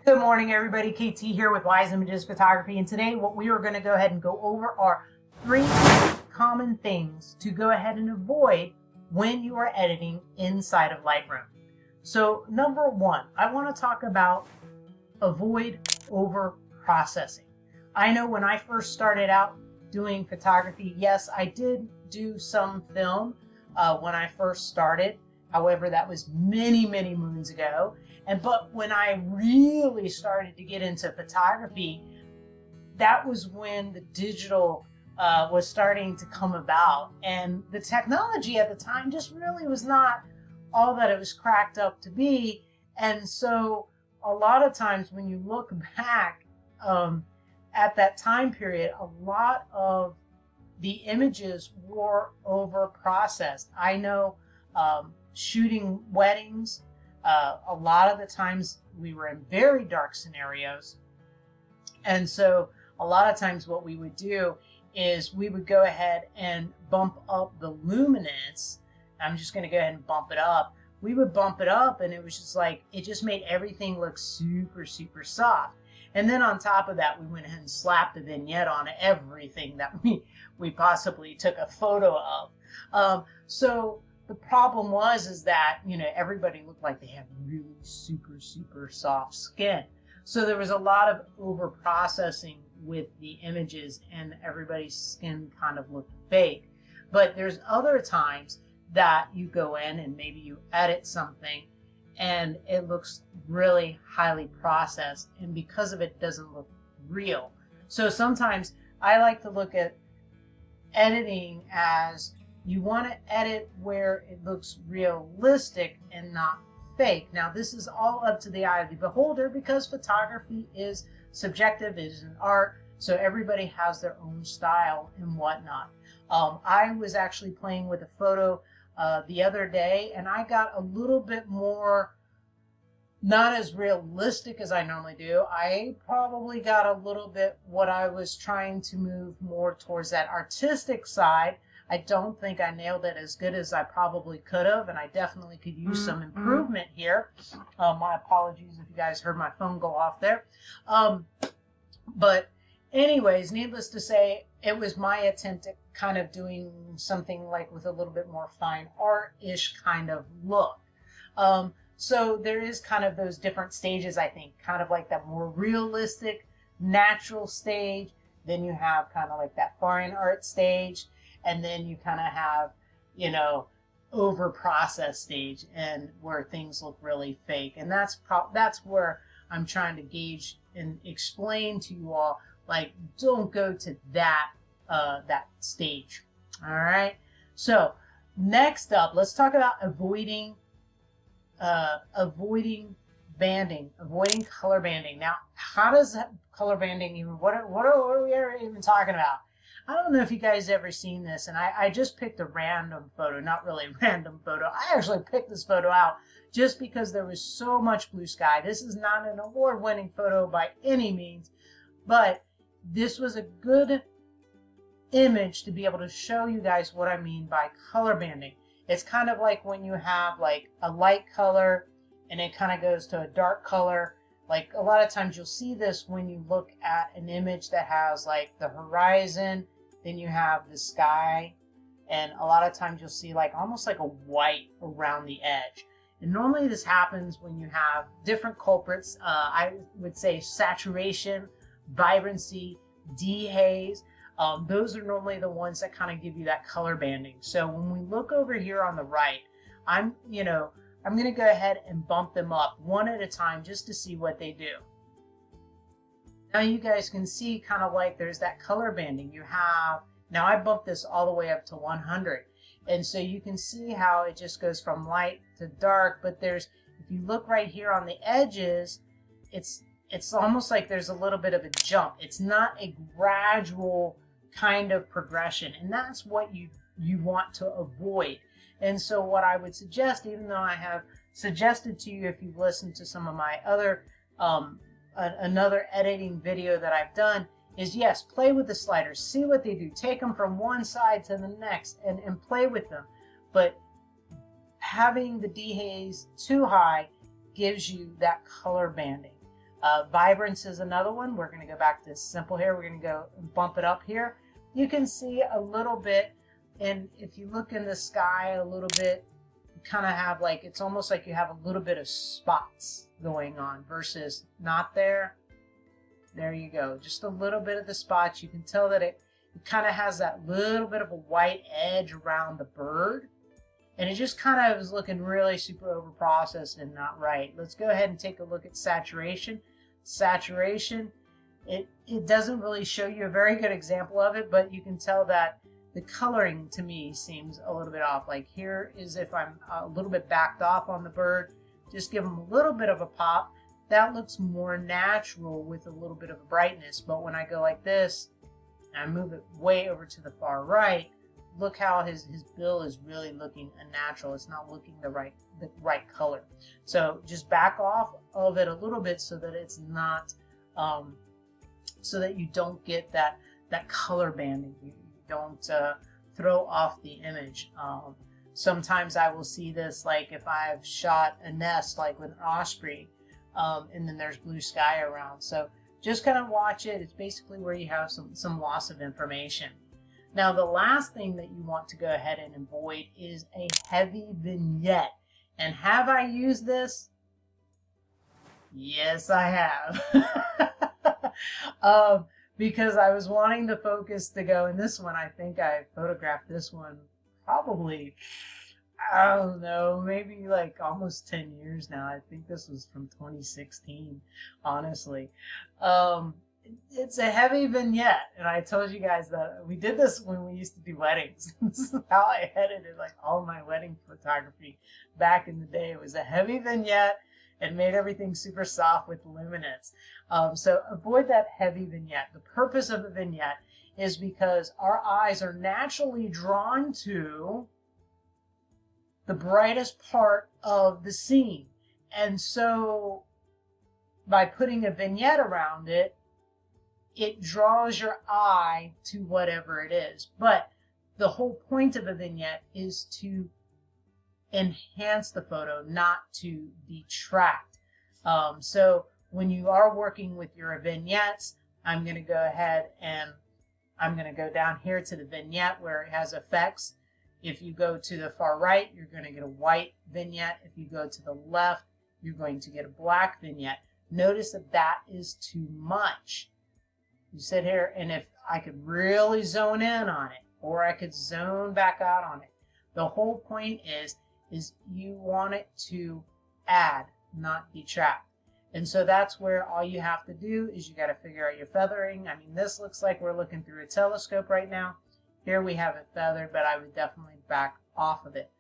Good morning, everybody. KT here with Wise Images Photography, and today what we are going to go ahead and go over are 3 common things to go ahead and avoid when you are editing inside of Lightroom. So number 1, I want to talk about avoid over processing. I know when I first started out doing photography, yes, I did do some film when I first started. However, that was many moons ago. But when I really started to get into photography, that was when the digital was starting to come about. And the technology at the time just really was not all that it was cracked up to be. And so a lot of times when you look back at that time period, a lot of the images were over processed. I know shooting weddings, a lot of the times we were in very dark scenarios. And so a lot of times what we would do is we would go ahead and bump up the luminance. I'm just going to go ahead and bump it up. We would bump it up, and it was just like, it just made everything look super soft. And then on top of that, we went ahead and slapped a vignette on everything that we possibly took a photo of. So the problem is that, everybody looked like they had really super soft skin. So there was a lot of over processing with the images, and everybody's skin kind of looked fake. But there's other times that you go in and maybe you edit something and it looks really highly processed, and because of it doesn't look real. So sometimes I like to look at editing as you want to edit where it looks realistic and not fake. Now, this is all up to the eye of the beholder, because photography is subjective, it is an art, so everybody has their own style and whatnot. I was actually playing with a photo the other day, and I got a little bit more, not as realistic as I normally do. I probably got a little bit what I was trying to move more towards that artistic side. I don't think I nailed it as good as I probably could have, and I definitely could use some improvement here. My apologies if you guys heard my phone go off there. But anyways, needless to say, it was my attempt at kind of doing something like with a little bit more fine art-ish kind of look. So there is kind of those different stages, I think, kind of like that more realistic, natural stage. Then you have kind of like that fine art stage. And then you kind of have, over processed stage, and where things look really fake. And that's where I'm trying to gauge and explain to you all, like, don't go to that stage. All right. So next up, let's talk about avoiding banding, avoiding color banding. Now, how does that color banding even? What are we even talking about? I don't know if you guys ever seen this, and I just picked a random photo, not really a random photo. I actually picked this photo out just because there was so much blue sky. This is not an award-winning photo by any means, but this was a good image to be able to show you guys what I mean by color banding. It's kind of like when you have like a light color and it kind of goes to a dark color. Like a lot of times you'll see this when you look at an image that has like the horizon, then you have the sky, and a lot of times you'll see like almost like a white around the edge. And normally this happens when you have different culprits. I would say saturation, vibrancy, dehaze. Those are normally the ones that kind of give you that color banding. So when we look over here on the right, I'm going to go ahead and bump them up one at a time just to see what they do. Now you guys can see kind of like there's that color banding. Now I bumped this all the way up to 100. And so you can see how it just goes from light to dark, but if you look right here on the edges, it's almost like there's a little bit of a jump. It's not a gradual kind of progression, and that's what you want to avoid. And so what I would suggest, even though I have suggested to you, if you've listened to some of my other, another editing video that I've done, is yes, play with the sliders, see what they do, take them from one side to the next and play with them. But having the dehaze too high gives you that color banding. Vibrance is another one. We're going to go back to simple here. We're going to go and bump it up here. You can see a little bit, and if you look in the sky a little bit, you kind of have like, it's almost like you have a little bit of spots going on versus not there. There you go. Just a little bit of the spots. You can tell that it kind of has that little bit of a white edge around the bird. And it just kind of is looking really super over processed and not right. Let's go ahead and take a look at saturation. Saturation, it doesn't really show you a very good example of it, but you can tell that the coloring to me seems a little bit off. Like here is if I'm a little bit backed off on the bird, just give them a little bit of a pop. That looks more natural with a little bit of a brightness. But when I go like this, and I move it way over to the far right, look how his bill is really looking unnatural. It's not looking the right color. So just back off of it a little bit so that it's not, so that you don't get that color banding. You don't throw off the image. Sometimes I will see this, like if I've shot a nest like with an osprey, and then there's blue sky around. So just kind of watch it. It's basically where you have some loss of information. Now, the last thing that you want to go ahead and avoid is a heavy vignette. And have I used this? Yes, I have. Because I was wanting the focus to go in this one. I think I photographed this one probably, I don't know, maybe like almost 10 years now. I think this was from 2016, honestly. It's a heavy vignette, and I told you guys that we did this when we used to do weddings. This is how I edited like all my wedding photography back in the day. It was a heavy vignette and made everything super soft with luminance. So avoid that heavy vignette. The purpose of a vignette is because our eyes are naturally drawn to the brightest part of the scene. And so by putting a vignette around it, it draws your eye to whatever it is. But the whole point of a vignette is to enhance the photo, not to detract. So when you are working with your vignettes, I'm going to go ahead and I'm going to go down here to the vignette where it has effects. If you go to the far right, you're going to get a white vignette. If you go to the left, you're going to get a black vignette. Notice that that is too much. You sit here, and if I could really zone in on it, or I could zone back out on it, the whole point is you want it to add, not detract. And so that's where all you have to do is you got to figure out your feathering. I mean, this looks like we're looking through a telescope right now. Here we have it feathered, but I would definitely back off of it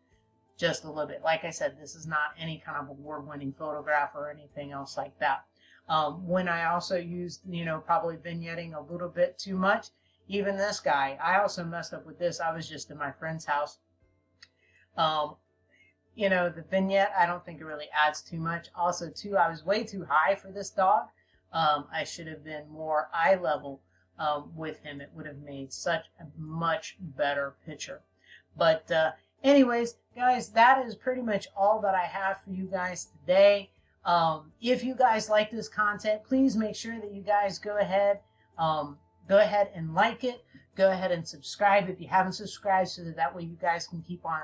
just a little bit. Like I said, this is not any kind of award-winning photograph or anything else like that. When I also used, probably vignetting a little bit too much, even this guy, I also messed up with this. I was just in my friend's house. The vignette, I don't think it really adds too much. Also, too, I was way too high for this dog. I should have been more eye level with him. It would have made such a much better picture. But anyways, guys, that is pretty much all that I have for you guys today. If you guys like this content, please make sure that you guys go ahead and like it. Go ahead and subscribe if you haven't subscribed, so that way you guys can keep on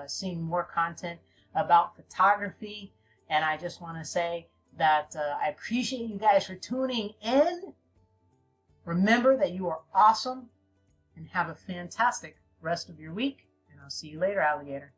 seeing more content about photography. And I just want to say that I appreciate you guys for tuning in. Remember that you are awesome, and have a fantastic rest of your week. And I'll see you later, alligator.